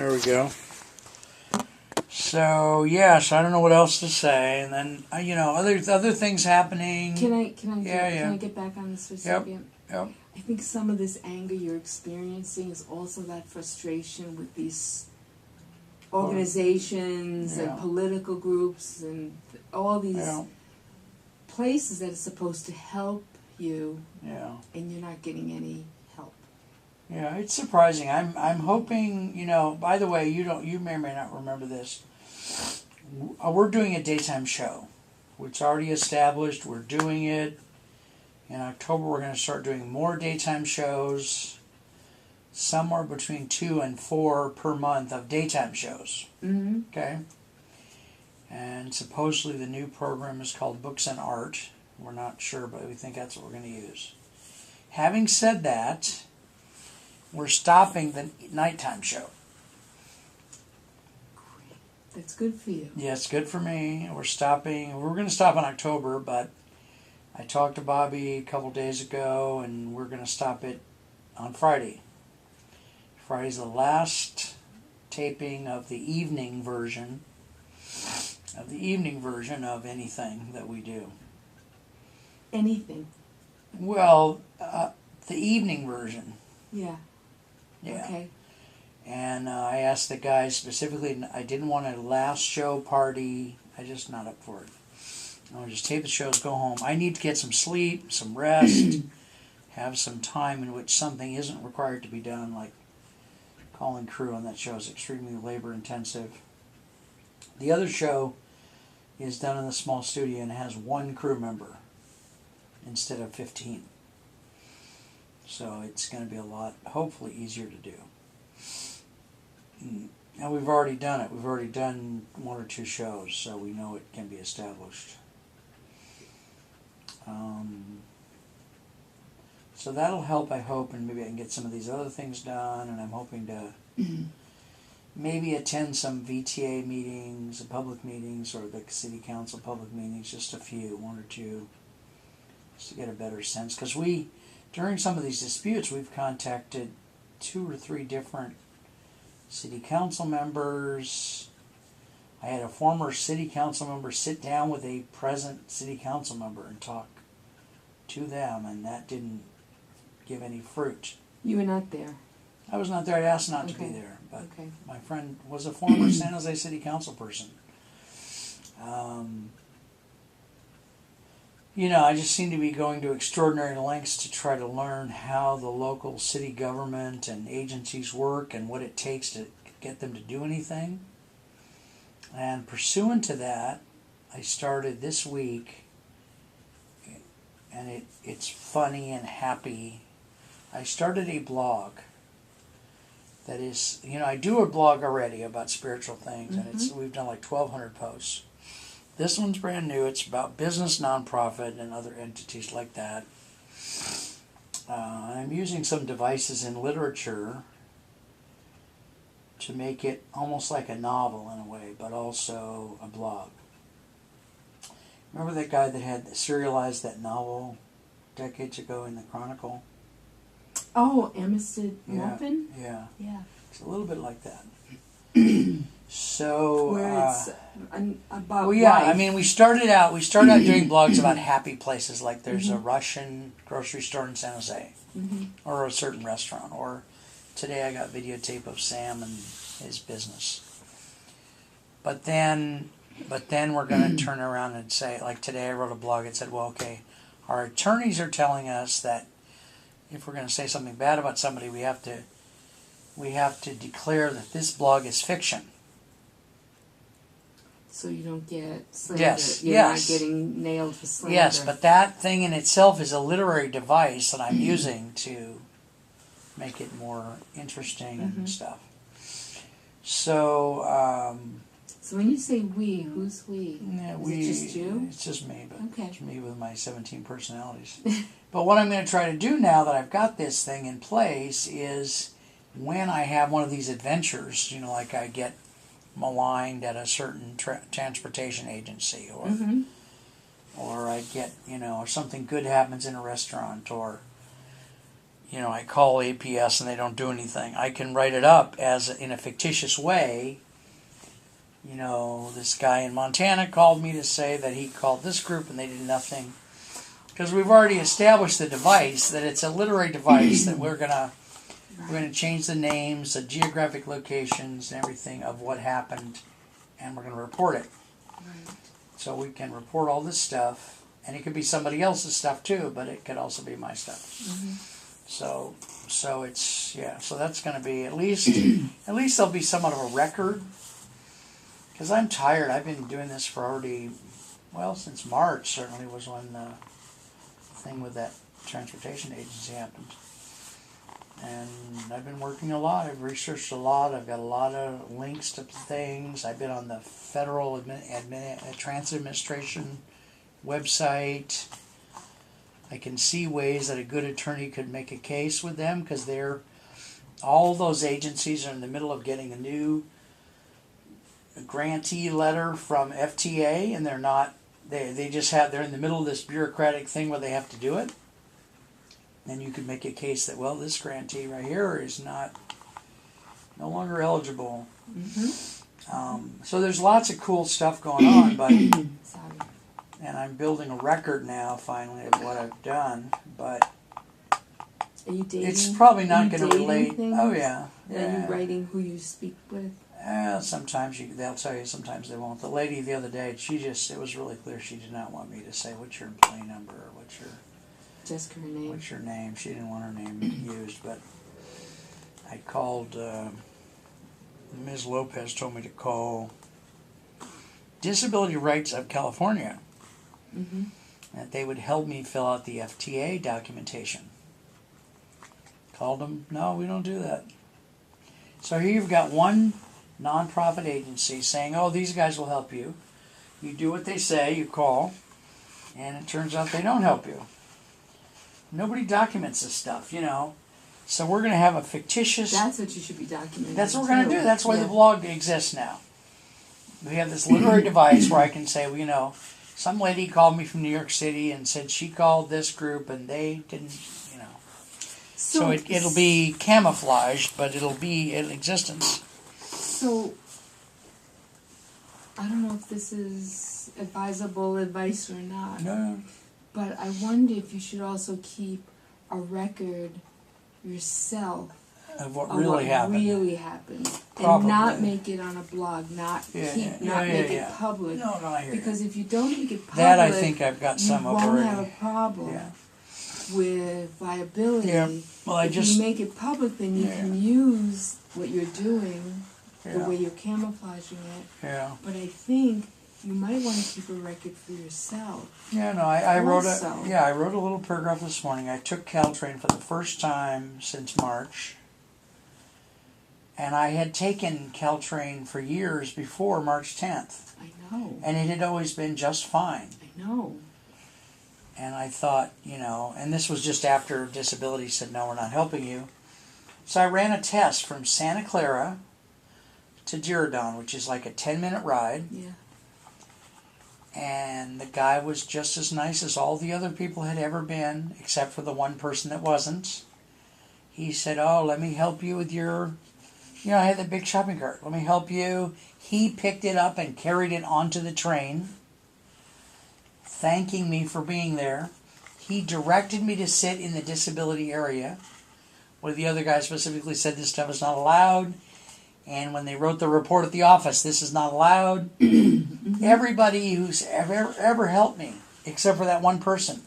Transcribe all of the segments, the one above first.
There we go. So yes, I don't know what else to say, and then other things happening. Can I Yeah. get back on this for a Yep. second? Yep. I think some of this anger you're experiencing is also that frustration with these organizations Yeah. and political groups and all these Yeah. places that are supposed to help you, Yeah. and you're not getting any help. Yeah, it's surprising. I'm hoping, by the way, you may or may not remember this. We're doing a daytime show. It's already established. We're doing it. In October, we're going to start doing more daytime shows. Somewhere between 2 and 4 per month of daytime shows. Mm-hmm. Okay? And supposedly the new program is called Books and Art. We're not sure, but we think that's what we're going to use. Having said that, we're stopping the nighttime show. That's good for you. Yeah, it's good for me. We're stopping. We're going to stop in October, but I talked to Bobby a couple days ago, and we're going to stop it on Friday. Friday's the last taping of the evening version of anything that we do. Anything. Well, the evening version. Yeah. Yeah. Okay. And I asked the guys specifically, I didn't want a last show party. I'm just not up for it. I want to just tape the shows, go home. I need to get some sleep, some rest, have some time in which something isn't required to be done, like calling crew on that show is extremely labor intensive. The other show is done in a small studio and has one crew member instead of 15. So it's going to be a lot, hopefully, easier to do. And we've already done it. We've already done 1 or 2 shows, so we know it can be established. So that'll help, I hope, and maybe I can get some of these other things done, and I'm hoping to maybe attend some VTA meetings, public meetings, or the city council public meetings, just a few, 1 or 2, just to get a better sense. Because during some of these disputes, we've contacted 2 or 3 different city council members. I had a former city council member sit down with a present city council member and talk to them, and that didn't give any fruit. You were not there. I was not there. I asked not to be Okay. there, but Okay. my friend was a former San Jose city council person. I just seem to be going to extraordinary lengths to try to learn how the local city government and agencies work and what it takes to get them to do anything. And pursuant to that, I started this week, and it's funny and happy. I started a blog that is, I do a blog already about spiritual things, and we've done like 1,200 posts. This one's brand new. It's about business, nonprofit, and other entities like that. I'm using some devices in literature to make it almost like a novel in a way, but also a blog. Remember that guy that had serialized that novel decades ago in the Chronicle? Oh, Emerson Morphin? Yeah. Yeah. It's a little bit like that. So, where it's about well, yeah. life. I mean, we started out doing blogs about happy places, like there's a Russian grocery store in San Jose, or a certain restaurant, or today I got videotape of Sam and his business. But then we're going to turn around and say, like today I wrote a blog that said, well, okay, our attorneys are telling us that if we're going to say something bad about somebody, we have to declare that this blog is fiction. So you don't get slander. Yes, You're yes. not getting nailed for slander. Yes, but that thing in itself is a literary device that I'm using to make it more interesting and stuff. So, so when you say we, who's we? yeah, Is it just you? It's just me, but Okay. it's me with my 17 personalities. But what I'm going to try to do now that I've got this thing in place is when I have one of these adventures, like I get maligned at a certain transportation agency, or I get, or something good happens in a restaurant, or, I call APS and they don't do anything. I can write it up as in a fictitious way. This guy in Montana called me to say that he called this group and they did nothing. Because we've already established the device, that it's a literary device, that we're gonna change the names, the geographic locations, and everything of what happened, and we're gonna report it. Right. So we can report all this stuff, and it could be somebody else's stuff too, but it could also be my stuff. Mm-hmm. So it's so that's going to be at least there'll be somewhat of a record, because I'm tired. I've been doing this for already since March. Certainly was when the thing with that transportation agency happened, and I've been working a lot. I've researched a lot. I've got a lot of links to things. I've been on the Federal Transit Administration website. I can see ways that a good attorney could make a case with them, because all those agencies are in the middle of getting a new grantee letter from FTA, and they're in the middle of this bureaucratic thing where they have to do it. And you could make a case that, this grantee right here is no longer eligible. Mm-hmm. So there's lots of cool stuff going on, but Sorry. and I'm building a record now, finally, of what I've done. But Are you dating? it's probably not going to dating relate. things? Oh yeah. Are you writing who you speak with? Sometimes they'll tell you. Sometimes they won't. The lady the other day, it was really clear she did not want me to say what's your employee number or Just her name. what's your name. She didn't want her name used. But I called. Ms. Lopez told me to call Disability Rights of California. Mm-hmm. That they would help me fill out the FTA documentation. Called them. No, we don't do that. So here you've got one nonprofit agency saying, these guys will help you. You do what they say, you call, and it turns out they don't help you. Nobody documents this stuff, So we're going to have a fictitious... That's what you should be documenting. That's what we're going to do. That's why the blog exists now. We have this literary device where I can say, some lady called me from New York City and said she called this group and they didn't, So it'll be camouflaged, but it'll be in existence. So, I don't know if this is advisable advice or not. No. But I wonder if you should also keep a record yourself Of what of really what happened. really happened. Probably. And not make it on a blog, not make it public. No, I hear Because if you don't make it public, that I think I've got some you of won't already. have a problem Yeah. with viability. Yeah. Well, if you make it public, then you can use what you're doing the way you're camouflaging it. Yeah. But I think you might want to keep a record for yourself. Yeah, no, I wrote Also. I wrote a little paragraph this morning. I took Caltrain for the first time since March. And I had taken Caltrain for years before March 10th. I know. And it had always been just fine. I know. And I thought, and this was just after disability said, no, we're not helping you. So I ran a test from Santa Clara to Diridon, which is like a 10-minute ride. Yeah. And the guy was just as nice as all the other people had ever been, except for the one person that wasn't. He said, let me help you with your... I had the big shopping cart. Let me help you. He picked it up and carried it onto the train, thanking me for being there. He directed me to sit in the disability area, where the other guy specifically said this stuff is not allowed. And when they wrote the report at the office, this is not allowed. Everybody who's ever helped me, except for that one person,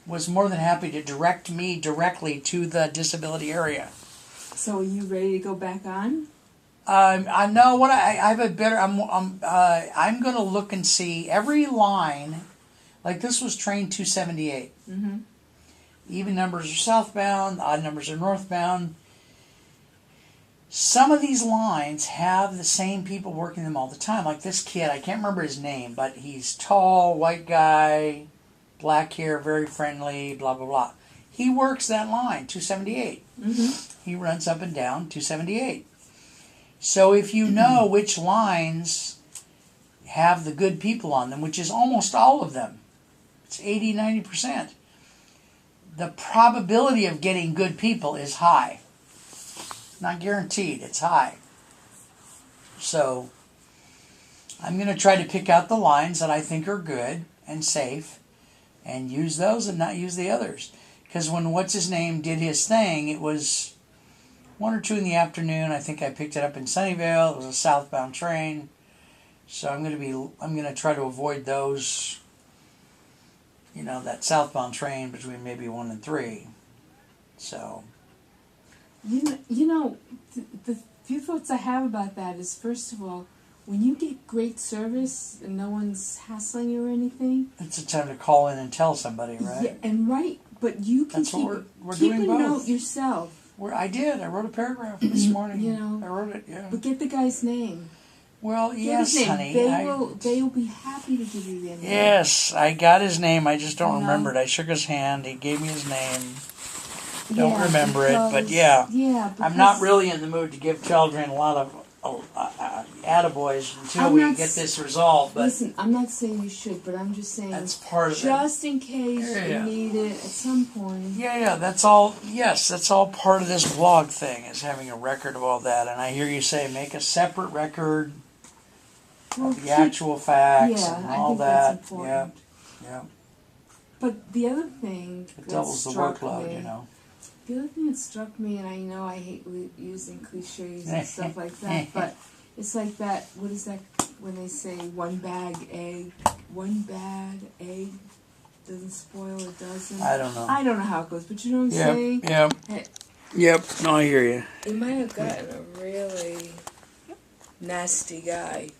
was more than happy to direct me directly to the disability area. So are you ready to go back on? I know what I have a better. I'm going to look and see every line. Like this was train 278. Mm-hmm. Even numbers are southbound. Odd numbers are northbound. Some of these lines have the same people working them all the time. Like this kid, I can't remember his name, but he's tall, white guy, black hair, very friendly, blah blah blah. He works that line 278. Mm-hmm. He runs up and down 278. So if you know which lines have the good people on them, which is almost all of them, it's 80-90%, the probability of getting good people is high. Not guaranteed, it's high. So I'm going to try to pick out the lines that I think are good and safe and use those and not use the others. Because when what's-his-name did his thing, it was 1 or 2 in the afternoon. I think I picked it up in Sunnyvale. It was a southbound train. So I'm going to try to avoid those, that southbound train between maybe 1 and 3. So. The few thoughts I have about that is, first of all, when you get great service and no one's hassling you or anything, it's a time to call in and tell somebody, right? Yeah, and but you can That's keep, what we're keep doing a both. note yourself. I did. I wrote a paragraph this morning. I wrote it, yeah. But get the guy's name. Well, Get yes, his name. honey. They will be happy to give you their name. Yes, I got his name. I just don't You know? remember it. I shook his hand. He gave me his name. Don't Yeah, remember it, but because- yeah. Yeah, I'm not really in the mood to give children a lot of attaboys until I'm we not get this resolved. But listen, I'm not saying you should, but I'm just saying that's part of it. just in case Yeah. you need it at some point. Yeah, that's all. Yes, that's all part of this blog thing, is having a record of all that. And I hear you say make a separate record Well, of the actual facts yeah, and I all think that. that's important. Yeah. But the other thing It that doubles the struck workload, me, the other thing that struck me, and I know I hate using cliches and stuff like that, but it's like that. What is that when they say one bad egg doesn't spoil a dozen? I don't know. I don't know how it goes, but you know what I'm saying? Yep. No, I hear you. You might have gotten a really nasty guy